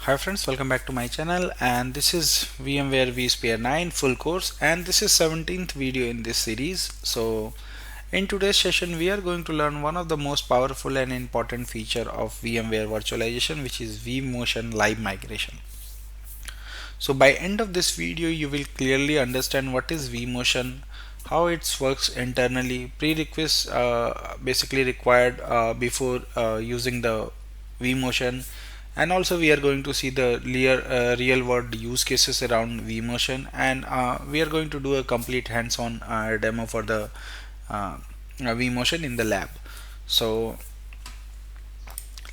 Hi friends, welcome back to my channel, and this is VMware vSphere 9 full course, and this is 17th video in this series. So in today's session we are going to learn one of the most powerful and important feature of VMware virtualization, which is vMotion live migration. So by end of this video you will clearly understand what is vMotion, how it works internally, prerequisites basically required before using the vMotion, and also we are going to see the real world use cases around vMotion, and we are going to do a complete hands-on demo for the vMotion in the lab. So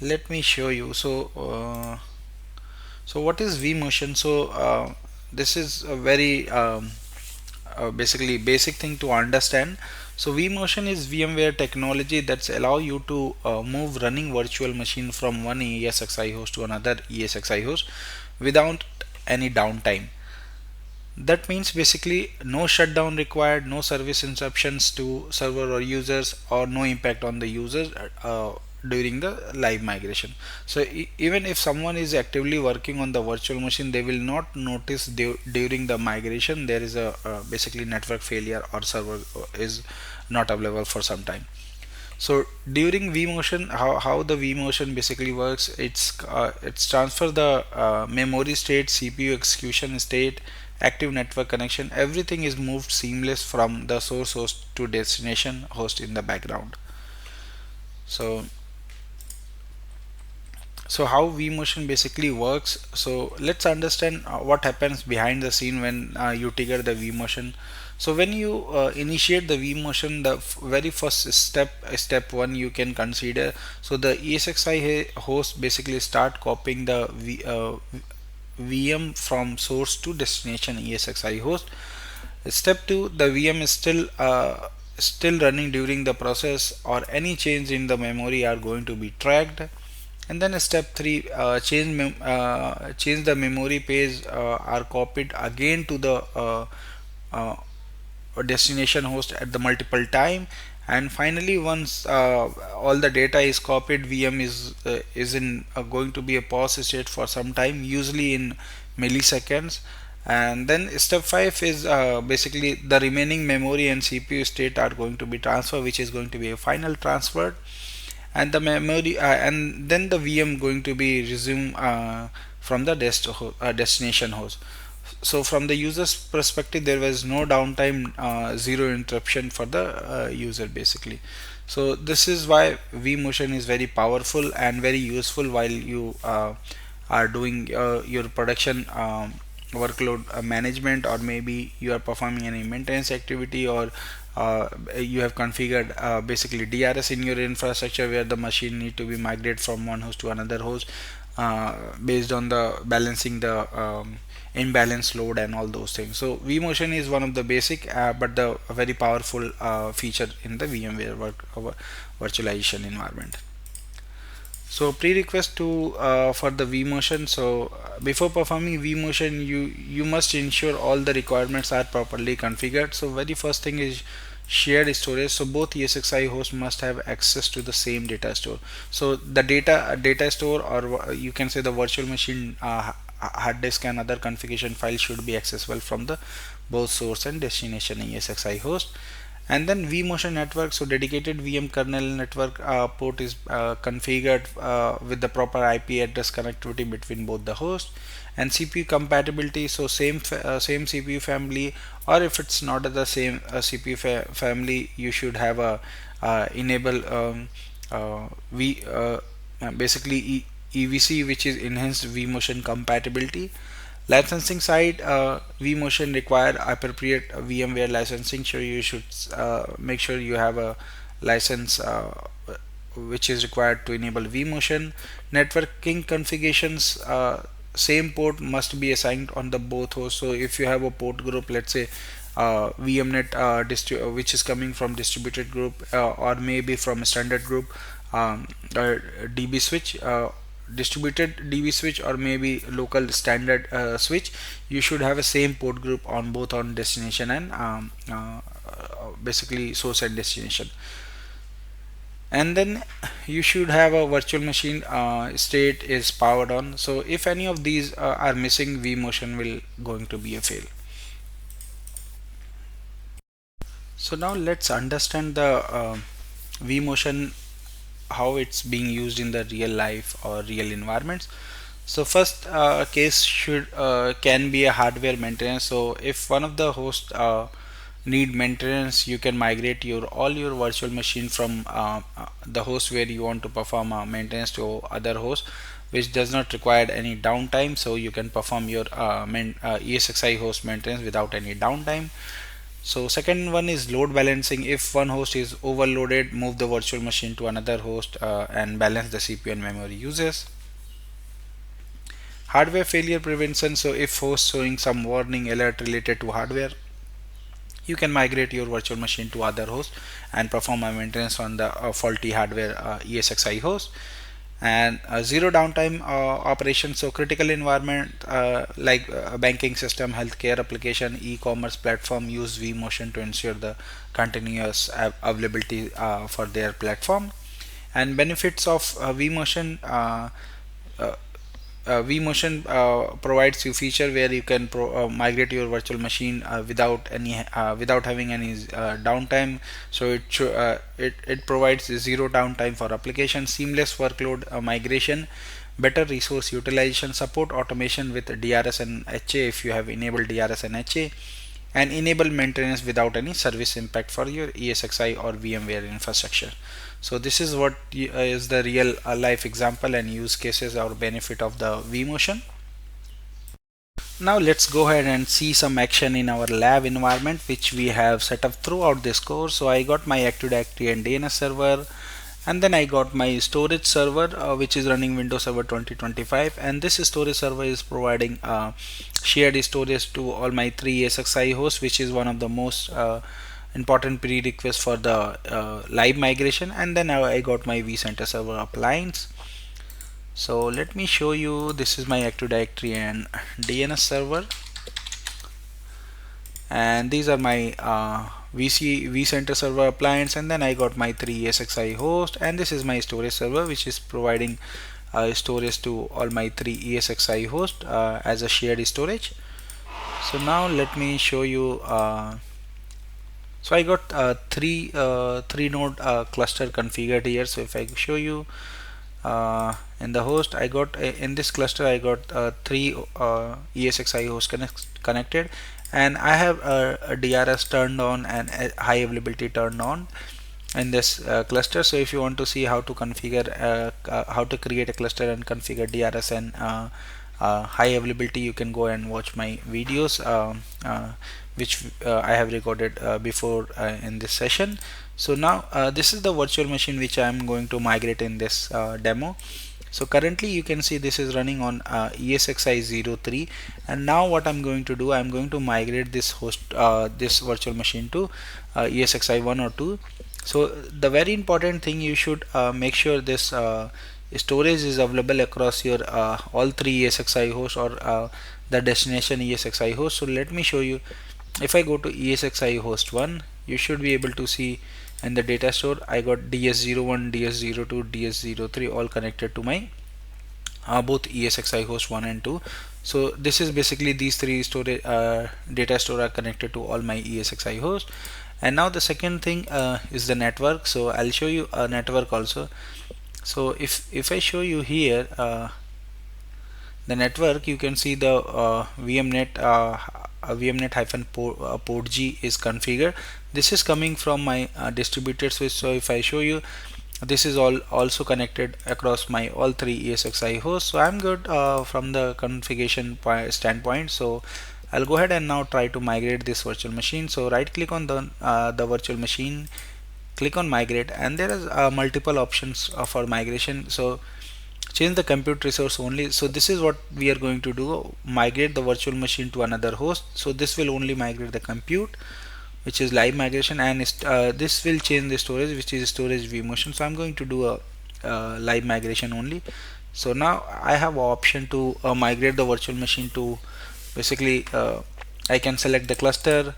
let me show you. So what is vMotion? This is a very basically basic thing to understand. So vMotion is VMware technology that's allow you to move running virtual machine from one ESXi host to another ESXi host without any downtime. That means basically no shutdown required, no service interruptions to server or users, or no impact on the users during the live migration. So even if someone is actively working on the virtual machine, they will not notice during the migration there is a basically network failure or server is not available for some time. So during vMotion, how the vMotion basically works, it's transfer the memory state, CPU execution state, active network connection, everything is moved seamless from the source host to destination host in the background. So how vMotion basically works. So let's understand what happens behind the scene when you trigger the vMotion. So when you initiate the vMotion, the very first step one you can consider. So the ESXi host basically start copying the VM from source to destination ESXi host. Step 2, the VM is still running during the process, or any change in the memory are going to be tracked. And then step 3, change the memory page are copied again to the uh, destination host at the multiple time. And finally, once all the data is copied, VM is in going to be a pause state for some time, usually in milliseconds. And then step 5 is basically the remaining memory and CPU state are going to be transferred, which is going to be a final transfer, and the memory and then the VM going to be resumed from the destination host. So from the user's perspective, there was no downtime, zero interruption for the user basically. So this is why vMotion is very powerful and very useful while you are doing your production workload management, or maybe you are performing any maintenance activity, or you have configured basically DRS in your infrastructure where the machine need to be migrated from one host to another host based on the balancing the imbalance load and all those things. So vMotion is one of the basic but the very powerful feature in the VMware virtualization environment. So prerequisite to for the vMotion. So before performing vMotion, you must ensure all the requirements are properly configured. So very first thing is shared storage. So both ESXi hosts must have access to the same data store. So the data store, or you can say the virtual machine hard disk and other configuration files should be accessible from the both source and destination ESXi host. And then vMotion network, so dedicated VM kernel network port is configured with the proper IP address connectivity between both the hosts. And CPU compatibility, so same CPU family, or if it's not the same CPU family, you should have a enable v basically EVC, which is enhanced vMotion compatibility. Licensing side, vMotion require appropriate VMware licensing, so you should make sure you have a license which is required to enable vMotion. Networking configurations, same port must be assigned on the both hosts. So if you have a port group, let's say VMnet which is coming from distributed group, or maybe from a standard group, DB switch, distributed DB switch, or maybe local standard switch, you should have a same port group on both on destination and basically source and destination. and then you should have a virtual machine state is powered on. So if any of these are missing, vMotion will going to be a fail. So now let's understand the vMotion, how it's being used in the real life or real environments. So first case should can be a hardware maintenance. So if one of the hosts need maintenance, you can migrate your all your virtual machine from the host where you want to perform maintenance to other host, which does not require any downtime. So you can perform your ESXi host maintenance without any downtime. So second one is load balancing. If one host is overloaded, move the virtual machine to another host and balance the CPU and memory uses. Hardware failure prevention. So if host showing some warning alert related to hardware, you can migrate your virtual machine to other host and perform a maintenance on the faulty hardware ESXi host. And zero downtime operation. So critical environment like banking system, healthcare application, e-commerce platform use vMotion to ensure the continuous availability for their platform. And benefits of vMotion. Uh, vMotion provides you feature where you can migrate your virtual machine without having any downtime. So it provides zero downtime for application, seamless workload migration, better resource utilization, support automation with DRS and HA if you have enabled DRS and HA, and enable maintenance without any service impact for your ESXi or VMware infrastructure. So this is what is the real life example and use cases or benefit of the vMotion. Now let's go ahead and see some action in our lab environment which we have set up throughout this course. So I got my Active Directory and DNS server, and then I got my storage server which is running Windows Server 2025, and this storage server is providing shared storage to all my 3 ESXi hosts, which is one of the most important prerequisites for the live migration. And then I got my vCenter server appliance. So let me show you, this is my Active Directory and DNS server, and these are my vCenter server appliance, and then I got my 3 ESXi host, and this is my storage server which is providing storage to all my 3 ESXi host as a shared storage. So now let me show you. So I got three node cluster configured here. So if I show you in the host, I got in this cluster I got 3 ESXi hosts connected, and I have a DRS turned on and a high availability turned on in this cluster. So if you want to see how to configure how to create a cluster and configure DRS and high availability, you can go and watch my videos which I have recorded before in this session. So now this is the virtual machine which I am going to migrate in this demo. So currently you can see this is running on ESXi 03, and now what I'm going to do, I'm going to migrate this host this virtual machine to ESXi 1 or 2. So the very important thing, you should make sure this storage is available across your all 3 ESXi hosts or the destination ESXi host. So let me show you. If I go to ESXi host 1, you should be able to see in the data store I got DS01, DS02, DS03 all connected to my both ESXi host 1 and 2. So this is basically these three storage data store are connected to all my ESXi hosts. And now the second thing is the network. So I'll show you a network also. So if I show you here the network, you can see the VMnet VMnet hyphen port G is configured. This is coming from my distributed switch. So if I show you, this is all also connected across my all 3 ESXi hosts. So I'm good from the configuration standpoint. So I'll go ahead and now try to migrate this virtual machine. So right click on the virtual machine, click on migrate, and there is multiple options for migration. So change the compute resource only. So this is what we are going to do, migrate the virtual machine to another host. So this will only migrate the compute, which is live migration, and this will change the storage, which is storage vMotion. So I'm going to do a live migration only. So now I have an option to migrate the virtual machine to basically I can select the cluster,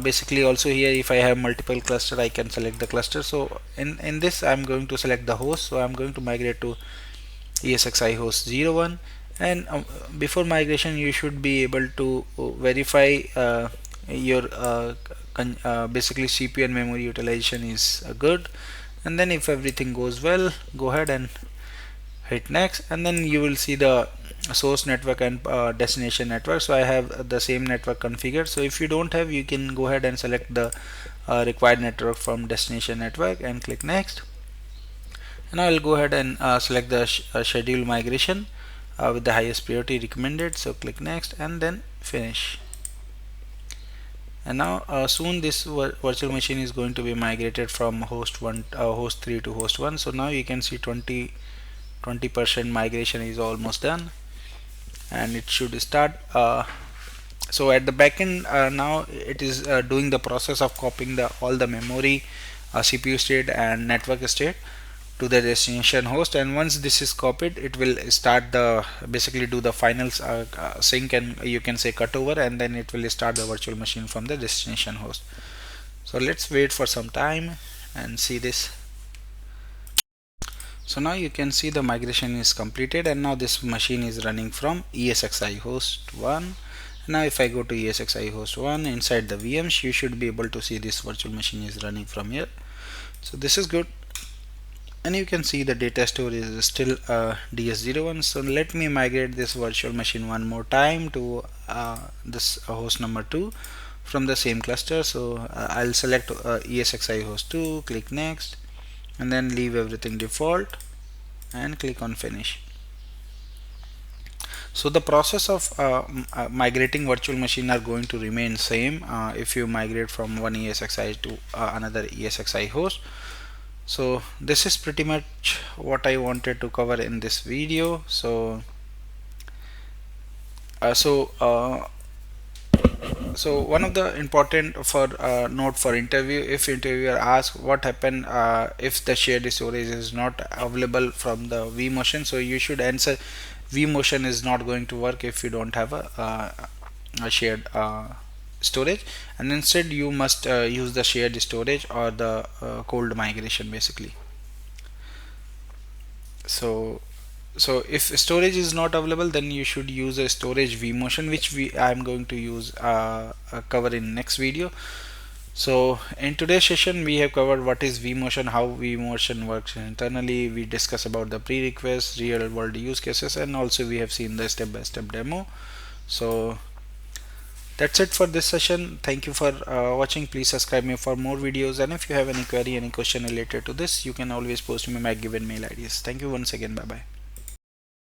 basically also here if I have multiple cluster I can select the cluster. So in this I'm going to select the host, so I'm going to migrate to ESXi host 01. And before migration you should be able to verify your basically CPU and memory utilization is good, and then if everything goes well, go ahead and hit next, and then you will see the source network and destination network. So I have the same network configured. So if you don't have, you can go ahead and select the required network from destination network and click next. And I will go ahead and select the schedule migration with the highest priority recommended. So click next and then finish. And now soon this virtual machine is going to be migrated from host 3 to host 1. So now you can see 20% migration is almost done, and it should start. So at the backend now it is doing the process of copying all the memory, CPU state and network state to the destination host, and once this is copied it will start the basically do the final sync, and you can say cutover, and then it will start the virtual machine from the destination host. So let's wait for some time and see this. So now you can see the migration is completed, and now this machine is running from ESXi host 1. Now if I go to ESXi host 1 inside the VMs, you should be able to see this virtual machine is running from here. So this is good, and you can see the data store is still DS01. So let me migrate this virtual machine one more time to this host number 2 from the same cluster. So I'll select ESXi host 2, click next, and then leave everything default and click on finish. So the process of migrating virtual machine are going to remain same if you migrate from one ESXi to another ESXi host. So this is pretty much what I wanted to cover in this video. So so one of the important for note for interview, if interviewer asks what happen if the shared storage is not available from the vMotion, so you should answer vMotion is not going to work if you don't have a shared storage, and instead you must use the shared storage or the cold migration basically. So if storage is not available, then you should use a storage vMotion, which I'm going to use cover in next video. So in today's session we have covered what is vMotion, how vMotion works internally. We discuss about the prerequisites, real world use cases, and also we have seen the step-by-step demo. So that's it for this session. Thank you for watching. Please subscribe me for more videos, and if you have any query, any question related to this, you can always post me my given mail IDs. Thank you once again. Bye bye.